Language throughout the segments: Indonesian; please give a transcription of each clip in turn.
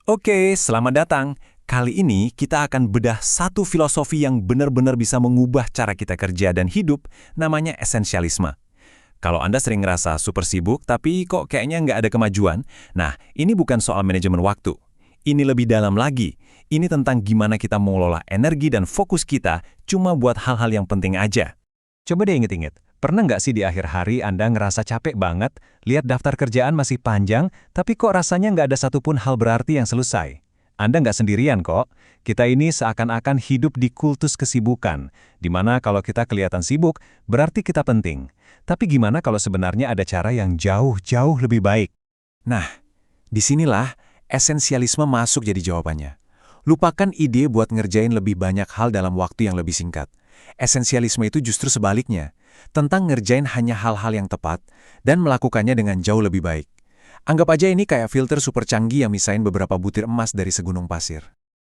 Oke, selamat datang. Kali ini kita akan bedah satu filosofi yang benar-benar bisa mengubah cara kita kerja dan hidup, namanya esensialisme. Kalau Anda sering ngerasa super sibuk tapi kok kayaknya nggak ada kemajuan, nah ini bukan soal manajemen waktu. Ini lebih dalam lagi. Ini tentang gimana kita mengelola energi dan fokus kita cuma buat hal-hal yang penting aja. Coba deh inget-inget, pernah nggak sih di akhir hari Anda ngerasa capek banget, lihat daftar kerjaan masih panjang, tapi kok rasanya nggak ada satupun hal berarti yang selesai? Anda nggak sendirian kok. Kita ini seakan-akan hidup di kultus kesibukan, di mana kalau kita kelihatan sibuk, berarti kita penting. Tapi gimana kalau sebenarnya ada cara yang jauh-jauh lebih baik? Nah, disinilah esensialisme masuk jadi jawabannya. Lupakan ide buat ngerjain lebih banyak hal dalam waktu yang lebih singkat. Esensialisme itu justru sebaliknya, tentang ngerjain hanya hal-hal yang tepat dan melakukannya dengan jauh lebih baik. Anggap aja ini kayak filter super canggih yang misahin beberapa butir emas dari segunung pasir.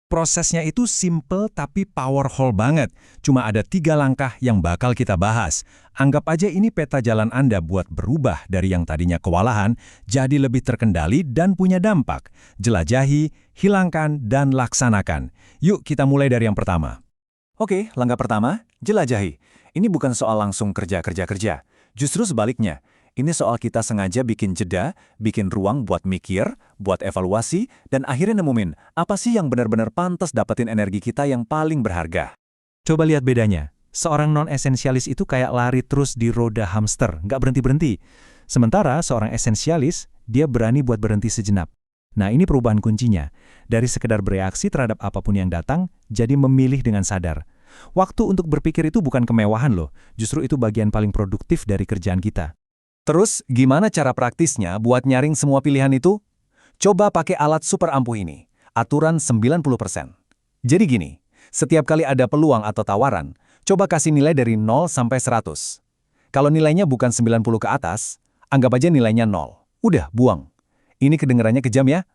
Prosesnya itu simple tapi powerful banget. Cuma ada 3 langkah yang bakal kita bahas. Anggap aja ini peta jalan Anda buat berubah dari yang tadinya kewalahan jadi lebih terkendali dan punya dampak. Jelajahi, hilangkan, dan laksanakan. Yuk kita mulai dari yang pertama. Oke, langkah pertama, jelajahi. Ini bukan soal langsung kerja. Justru sebaliknya. Ini soal kita sengaja bikin jeda, bikin ruang buat mikir, buat evaluasi, dan akhirnya nemuin apa sih yang benar-benar pantas dapetin energi kita yang paling berharga. Coba lihat bedanya. Seorang non-esensialis itu kayak lari terus di roda hamster, nggak berhenti-berhenti. Sementara seorang esensialis, dia berani buat berhenti sejenak. Nah, ini perubahan kuncinya. Dari sekedar bereaksi terhadap apapun yang datang, jadi memilih dengan sadar. Waktu untuk berpikir itu bukan kemewahan loh, justru itu bagian paling produktif dari kerjaan kita. Terus, gimana cara praktisnya buat nyaring semua pilihan itu? Coba pakai alat super ampuh ini, aturan 90%. Jadi gini, setiap kali ada peluang atau tawaran, coba kasih nilai dari 0 sampai 100. Kalau nilainya bukan 90 ke atas, anggap aja nilainya 0. Udah, buang. Ini kedengarannya kejam ya?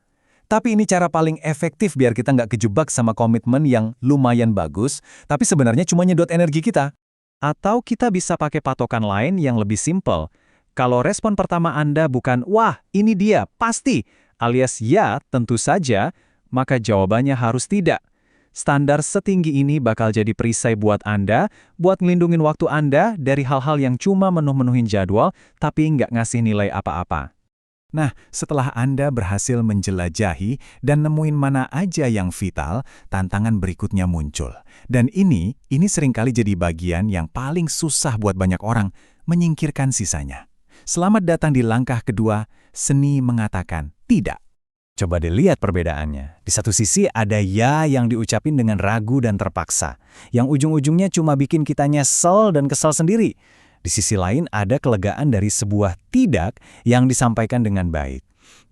Tapi ini cara paling efektif biar kita nggak kejebak sama komitmen yang lumayan bagus, tapi sebenarnya cuma nyedot energi kita. Atau kita bisa pakai patokan lain yang lebih simpel. Kalau respon pertama Anda bukan, wah ini dia, pasti, alias ya, tentu saja, maka jawabannya harus tidak. Standar setinggi ini bakal jadi perisai buat Anda, buat ngelindungin waktu Anda dari hal-hal yang cuma menuhin jadwal, tapi nggak ngasih nilai apa-apa. Nah, setelah Anda berhasil menjelajahi dan nemuin mana aja yang vital, tantangan berikutnya muncul. Dan ini seringkali jadi bagian yang paling susah buat banyak orang, menyingkirkan sisanya. Selamat datang di langkah kedua, seni mengatakan tidak. Coba dilihat perbedaannya. Di satu sisi ada ya yang diucapin dengan ragu dan terpaksa, yang ujung-ujungnya cuma bikin kita nyesel dan kesal sendiri. Di sisi lain ada kelegaan dari sebuah tidak yang disampaikan dengan baik.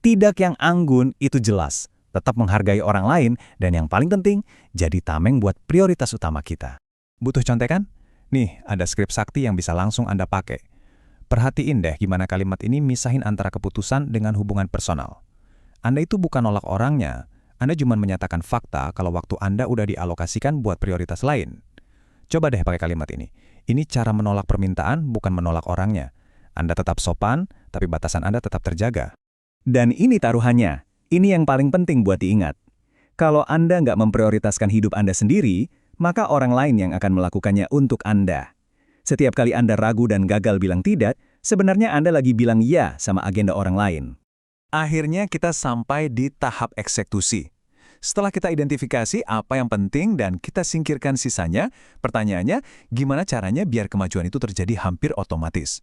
Tidak yang anggun itu jelas, tetap menghargai orang lain, dan yang paling penting, jadi tameng buat prioritas utama kita. Butuh contekan? Nih, ada skrip sakti yang bisa langsung Anda pakai. Perhatiin deh gimana kalimat ini misahin antara keputusan dengan hubungan personal. Anda itu bukan nolak orangnya, Anda cuma menyatakan fakta kalau waktu Anda udah dialokasikan buat prioritas lain. Coba deh pakai kalimat ini. Ini cara menolak permintaan, bukan menolak orangnya. Anda tetap sopan, tapi batasan Anda tetap terjaga. Dan ini taruhannya. Ini yang paling penting buat diingat. Kalau Anda nggak memprioritaskan hidup Anda sendiri, maka orang lain yang akan melakukannya untuk Anda. Setiap kali Anda ragu dan gagal bilang tidak, sebenarnya Anda lagi bilang ya sama agenda orang lain. Akhirnya kita sampai di tahap eksekusi. Setelah kita identifikasi apa yang penting dan kita singkirkan sisanya, pertanyaannya, gimana caranya biar kemajuan itu terjadi hampir otomatis?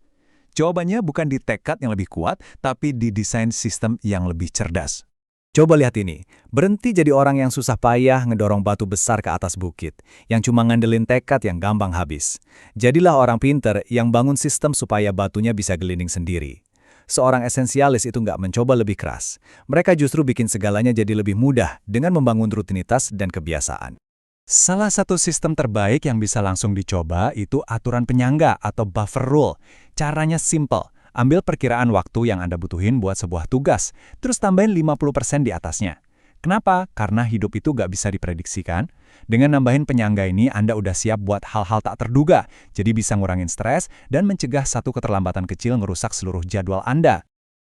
Jawabannya bukan di tekad yang lebih kuat, tapi di desain sistem yang lebih cerdas. Coba lihat ini, berhenti jadi orang yang susah payah ngedorong batu besar ke atas bukit, yang cuma ngandelin tekad yang gampang habis. Jadilah orang pinter yang bangun sistem supaya batunya bisa gelinding sendiri. Seorang esensialis itu nggak mencoba lebih keras. Mereka justru bikin segalanya jadi lebih mudah dengan membangun rutinitas dan kebiasaan. Salah satu sistem terbaik yang bisa langsung dicoba itu aturan penyangga atau buffer rule. Caranya simple. Ambil perkiraan waktu yang Anda butuhin buat sebuah tugas, terus tambahin 50% di atasnya. Kenapa? Karena hidup itu nggak bisa diprediksikan. Dengan nambahin penyangga ini, Anda udah siap buat hal-hal tak terduga, jadi bisa ngurangin stres dan mencegah satu keterlambatan kecil ngerusak seluruh jadwal Anda.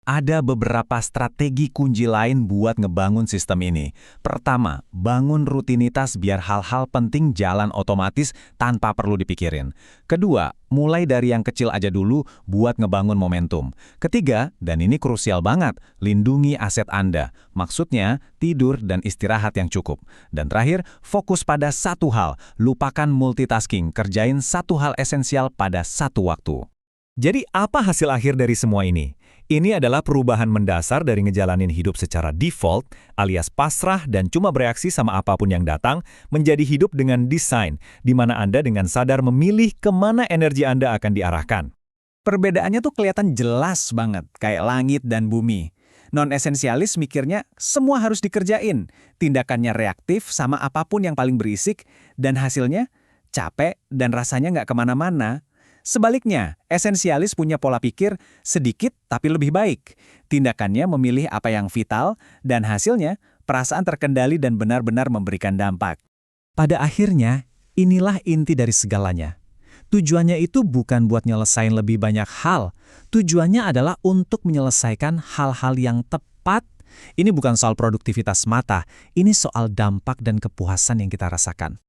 Ada beberapa strategi kunci lain buat ngebangun sistem ini. Pertama, bangun rutinitas biar hal-hal penting jalan otomatis tanpa perlu dipikirin. Kedua, mulai dari yang kecil aja dulu buat ngebangun momentum. Ketiga, dan ini krusial banget, lindungi aset Anda. Maksudnya, tidur dan istirahat yang cukup. Dan terakhir, fokus pada satu hal. Lupakan multitasking, kerjain satu hal esensial pada satu waktu. Jadi apa hasil akhir dari semua ini? Ini adalah perubahan mendasar dari ngejalanin hidup secara default, alias pasrah dan cuma bereaksi sama apapun yang datang, menjadi hidup dengan desain, di mana Anda dengan sadar memilih kemana energi Anda akan diarahkan. Perbedaannya tuh kelihatan jelas banget, kayak langit dan bumi. Non-esensialis mikirnya semua harus dikerjain, tindakannya reaktif sama apapun yang paling berisik, dan hasilnya capek dan rasanya nggak kemana-mana. Sebaliknya, esensialis punya pola pikir sedikit tapi lebih baik. Tindakannya memilih apa yang vital, dan hasilnya perasaan terkendali dan benar-benar memberikan dampak. Pada akhirnya, inilah inti dari segalanya. Tujuannya itu bukan buat nyelesain lebih banyak hal. Tujuannya adalah untuk menyelesaikan hal-hal yang tepat. Ini bukan soal produktivitas semata, ini soal dampak dan kepuasan yang kita rasakan.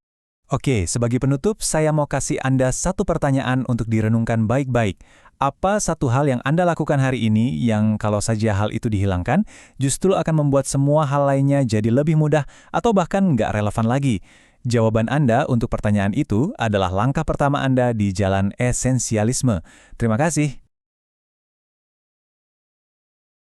Oke, sebagai penutup, saya mau kasih Anda satu pertanyaan untuk direnungkan baik-baik. Apa satu hal yang Anda lakukan hari ini yang kalau saja hal itu dihilangkan, justru akan membuat semua hal lainnya jadi lebih mudah atau bahkan nggak relevan lagi? Jawaban Anda untuk pertanyaan itu adalah langkah pertama Anda di jalan esensialisme. Terima kasih.